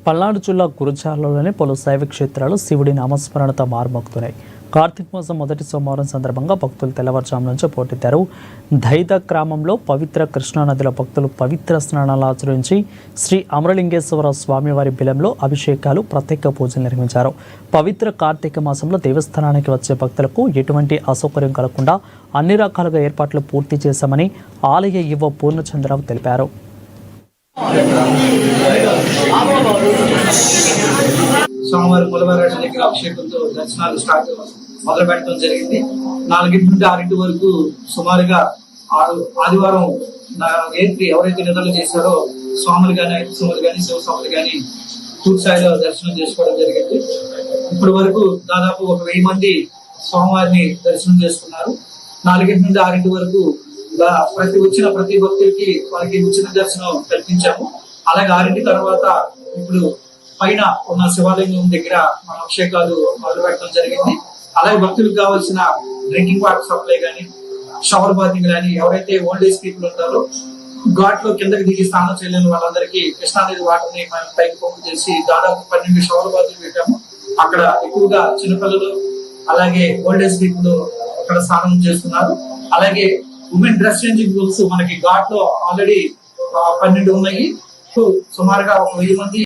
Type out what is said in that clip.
పల్నాడు జిల్లా గురజాలలోని పలు శైవ క్షేత్రాలు శివుడి నామస్మరణతో మారుమోగుతున్నాయి. కార్తీక మాసం మొదటి సోమవారం సందర్భంగా భక్తులు తెల్లవారుజాము నుంచి పోటెత్తారు. దైద గ్రామంలో పవిత్ర కృష్ణానదిలో భక్తులు పవిత్ర స్నానాలు ఆచరించి శ్రీ అమరలింగేశ్వర స్వామివారి బిలంలో అభిషేకాలు, ప్రత్యేక పూజలు నిర్వహించారు. పవిత్ర కార్తీక మాసంలో దేవస్థానానికి వచ్చే భక్తులకు ఎటువంటి అసౌకర్యం కలగకుండా అన్ని రకాలుగా ఏర్పాట్లు పూర్తి చేశామని ఆలయ ఈవో పూర్ణచంద్రరావు తెలిపారు. సోమవారం మూలవారాల దగ్గర అభిషేకంతో దర్శనాలు మొదలు పెట్టడం జరిగింది. 4 నుండి 6 వరకు సుమారుగా ఆదివారం రాత్రి ఎవరైతే నిద్రలు చేశారో స్వాములు కానీ, ఐదు స్వాములు కానీ, శివస్వాములు కానీ పూర్తి స్థాయిలో దర్శనం చేసుకోవడం జరిగింది. ఇప్పటి వరకు దాదాపు 1000 మంది స్వామివారిని దర్శనం చేసుకున్నారు. 4 నుండి 6 వరకు ప్రతి భక్తుడికి వారికి ఉచిత దర్శనం కల్పించాము. అలాగే 6 తర్వాత ఇప్పుడు పైన ఉన్న శివాలయం దగ్గర మన అభిషేకాలు మొదలు పెట్టడం జరిగింది. అలాగే భక్తులకు కావాల్సిన డ్రింకింగ్ వాటర్ సప్లై కానీ, షవర్ బాతింగ్ కానీ, ఎవరైతే ఓల్డ్ ఏజ్ పీపుల్ ఉంటారో ఘాట్ లో కిందకి దిగి స్నానం చేయలేని వాళ్ళందరికీ కృష్ణానది వాటర్ ని మనం పైకి పంపు చేసి దాదాపు 12 షవర్ బాతింగ్ పెట్టాము. అక్కడ ఎక్కువగా చిన్నపిల్లలు అలాగే ఓల్డ్ ఏజ్ పీపుల్ అక్కడ స్నానం చేస్తున్నారు. అలాగే ఉమెన్ డ్రెస్ చేంజింగ్ రూమ్స్ మనకి ఘాట్ లో ఆల్రెడీ 12 ఉన్నాయి. సుమారుగా 1000 మంది